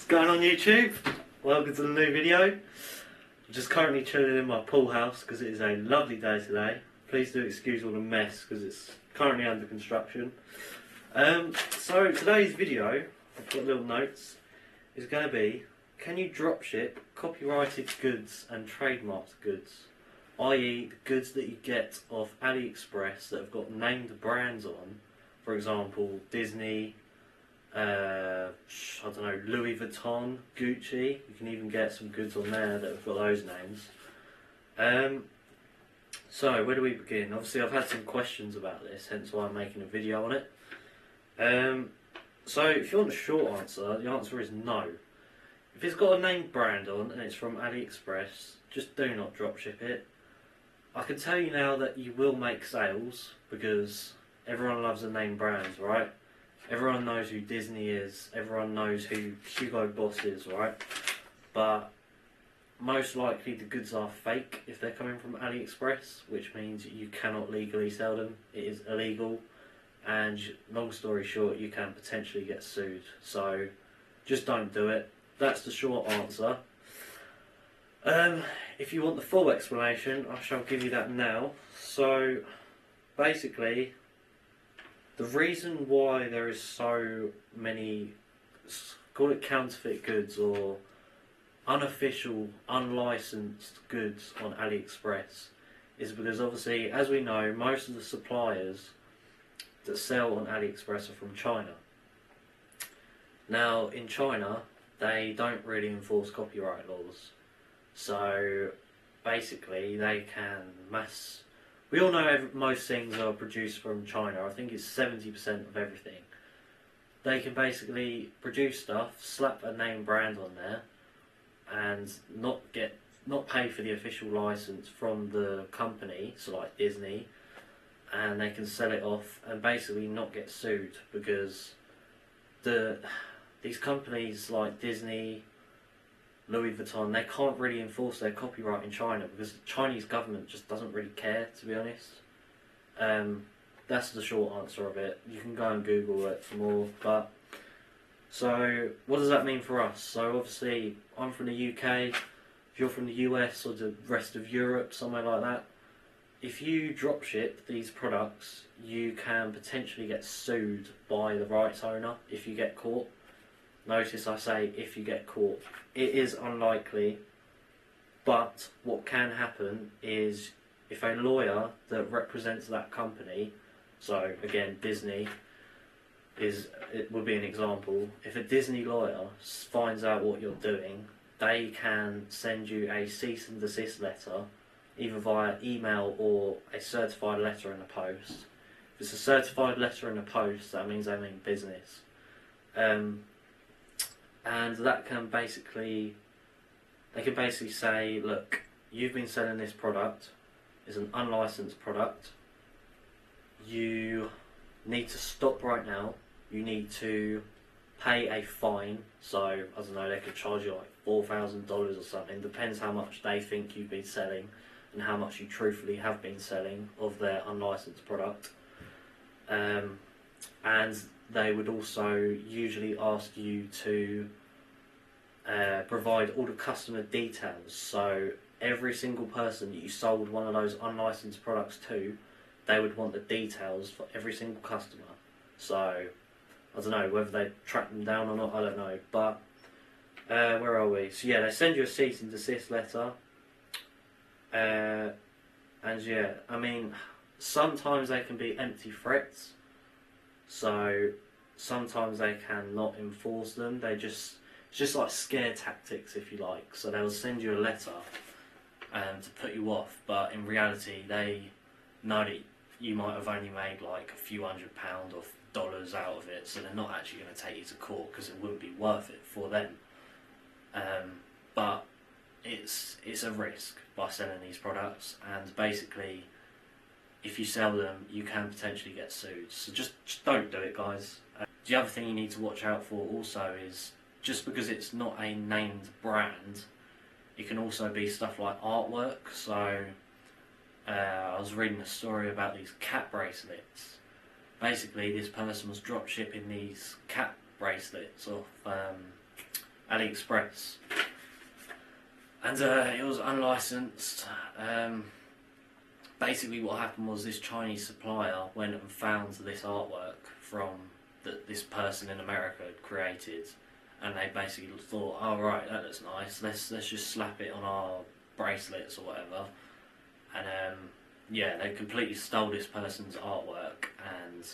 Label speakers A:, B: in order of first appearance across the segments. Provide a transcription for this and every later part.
A: going on YouTube? Welcome to the new video. I'm just currently chilling in my pool house because it is a lovely day today. Please do excuse all the mess because it's currently under construction. So today's video, I've got little notes, is going to be: can you dropship copyrighted goods and trademarked goods? I.e. the goods that you get off Aliexpress that have got named brands on, for example Disney, I don't know, Louis Vuitton, Gucci. You can even get some goods on there that have got those names. So where do we begin? Obviously I've had some questions about this, hence why I'm making a video on it. So if you want a short answer, the answer is no. If it's got a named brand on and it's from AliExpress, just do not dropship it. I can tell you now that you will make sales because everyone loves a name brand, right? Everyone knows who Disney is, everyone knows who Hugo Boss is, right? But most likely the goods are fake if they're coming from AliExpress, which means you cannot legally sell them. It is illegal, and long story short, you can potentially get sued. So just don't do it. That's the short answer. If you want the full explanation, I shall give you that now. So basically, the reason why there is so many, call it counterfeit goods or unofficial, unlicensed goods on AliExpress, is because obviously, as we know, most of the suppliers that sell on AliExpress are from China. Now, in China, they don't really enforce copyright laws. So basically, they can mass... We all know most things are produced from China. I think it's 70% of everything. They can basically produce stuff, slap a name brand on there, and not pay for the official license from the company, so like Disney, and they can sell it off and basically not get sued because these companies like Disney, Louis Vuitton, they can't really enforce their copyright in China because the Chinese government just doesn't really care, to be honest. That's the short answer of it. You can go and Google it for more. But so what does that mean for us? So obviously I'm from the UK. If you're from the US or the rest of Europe, somewhere like that, if you dropship these products, you can potentially get sued by the rights owner if you get caught. Notice I say if you get caught. It is unlikely, but what can happen is if a lawyer that represents that company, so again Disney it would be an example, if a Disney lawyer finds out what you're doing, they can send you a cease and desist letter either via email or a certified letter in the post. If it's a certified letter in the post, that means they mean business. And that can basically, they can basically say, look, you've been selling this product, it's an unlicensed product, you need to stop right now, you need to pay a fine. So, I don't know, they could charge you like $4,000 or something, depends how much they think you've been selling and how much you truthfully have been selling of their unlicensed product. And they would also usually ask you to provide all the customer details. So every single person that you sold one of those unlicensed products to, they would want the details for every single customer. So I don't know whether they track them down or not, I don't know. But where are we? So yeah, they send you a cease and desist letter. And yeah, I mean, sometimes they can be empty threats. So sometimes they cannot enforce them. It's just like scare tactics, if you like. So they'll send you a letter to put you off, but in reality they know that you might have only made like a few £100 or dollars out of it, so they're not actually going to take you to court because it wouldn't be worth it for them. But it's a risk by selling these products, and basically if you sell them you can potentially get sued. So just don't do it, guys. The other thing you need to watch out for also is, just because it's not a named brand, it can also be stuff like artwork. So I was reading a story about these cat bracelets. Basically this person was drop shipping these cat bracelets off Aliexpress, and it was unlicensed. Basically what happened was this Chinese supplier went and found this artwork from that this person in America had created, and they basically thought, oh right, that looks nice, let's just slap it on our bracelets or whatever. And yeah, they completely stole this person's artwork, and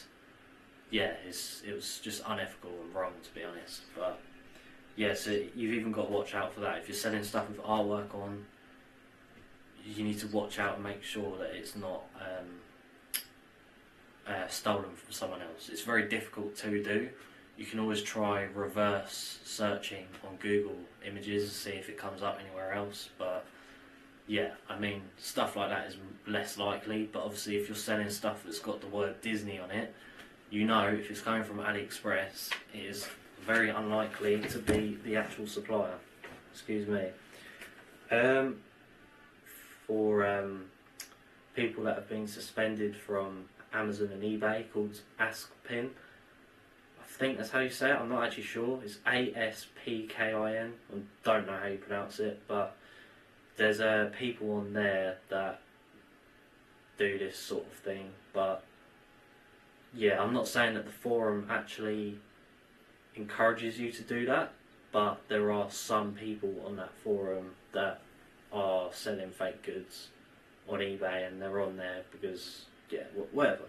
A: yeah, it was just unethical and wrong, to be honest. But yeah, so you've even got to watch out for that. If you're selling stuff with artwork on, you need to watch out and make sure that it's not stolen from someone else. It's very difficult to do. You can always try reverse searching on Google Images and see if it comes up anywhere else, but yeah, I mean, stuff like that is less likely. But obviously if you're selling stuff that's got the word Disney on it, you know if it's coming from AliExpress, it is very unlikely to be the actual supplier. Excuse me. For people that have been suspended from Amazon and eBay, called AskPin. I think that's how you say it, I'm not actually sure. It's ASPKIN. I don't know how you pronounce it, but there's people on there that do this sort of thing. But yeah, I'm not saying that the forum actually encourages you to do that, but there are some people on that forum that are selling fake goods on eBay, and they're on there because, yeah, whatever.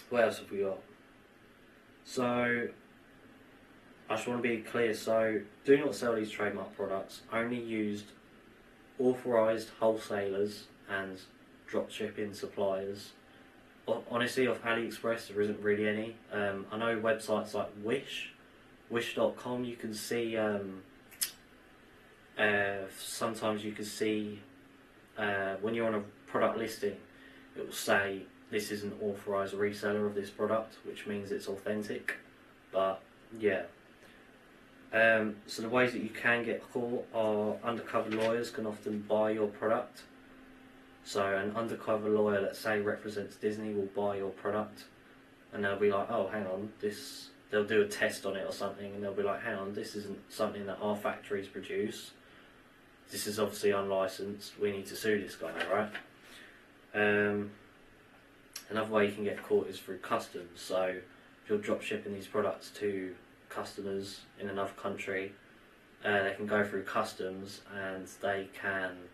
A: What else have we got? So, I just want to be clear, so do not sell these trademark products. Only used authorised wholesalers and dropshipping suppliers. Honestly, off AliExpress there isn't really any. I know websites like Wish.com, you can see, sometimes you can see when you're on a product listing, it will say this is an authorised reseller of this product, which means it's authentic. But yeah, so the ways that you can get caught are undercover lawyers can often buy your product. So an undercover lawyer, let's say, represents Disney, will buy your product, and they'll be like, oh, hang on, they'll do a test on it or something, and they'll be like, hang on, this isn't something that our factories produce. This is obviously unlicensed. We need to sue this guy, right? Another way you can get caught is through customs. So if you're drop shipping these products to customers in another country, they can go through customs and they can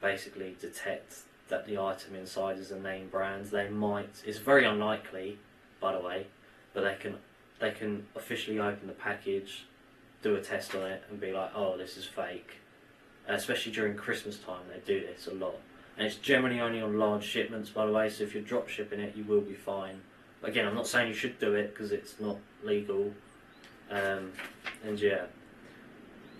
A: basically detect that the item inside is a name brand. They might, it's very unlikely, by the way, but they can officially open the package, do a test on it, and be like, oh, this is fake. Especially during Christmas time, they do this a lot. And it's generally only on large shipments, by the way, so if you're drop shipping it, you will be fine. But again, I'm not saying you should do it because it's not legal. And yeah,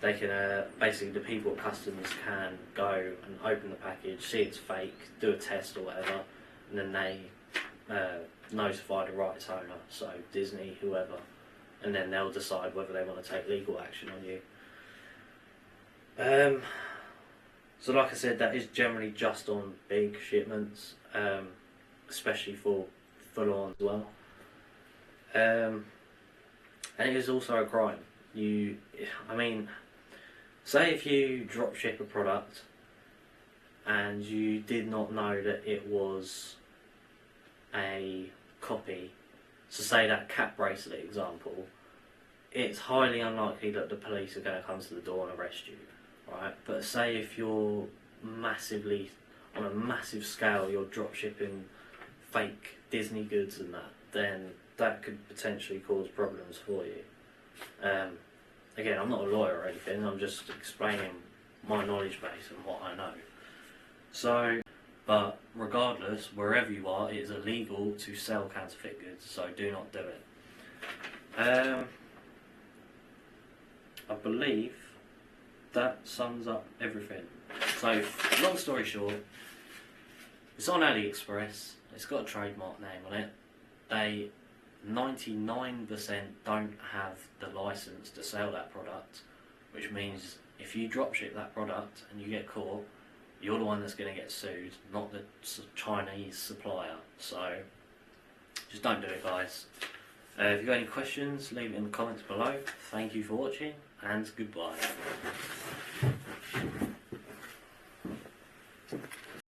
A: they can, basically the people at customs can go and open the package, see it's fake, do a test or whatever, and then they notify the rights owner, so Disney, whoever, and then they'll decide whether they want to take legal action on you. So like I said, that is generally just on big shipments, especially for full-on as well. And it is also a crime. I mean, say if you drop ship a product and you did not know that it was a copy, so say that cat bracelet example, it's highly unlikely that the police are going to come to the door and arrest you, right? But say if you're massively, on a massive scale, you're drop shipping fake Disney goods and that, then that could potentially cause problems for you. Again, I'm not a lawyer or anything, I'm just explaining my knowledge base and what I know. So, but regardless, wherever you are, it is illegal to sell counterfeit goods, so do not do it. I believe that sums up everything. So, long story short, it's on AliExpress, it's got a trademark name on it. They 99% don't have the license to sell that product, which means if you dropship that product and you get caught, you're the one that's going to get sued, not the Chinese supplier. So just don't do it, guys. If you've got any questions, leave it in the comments below. Thank you for watching, and goodbye.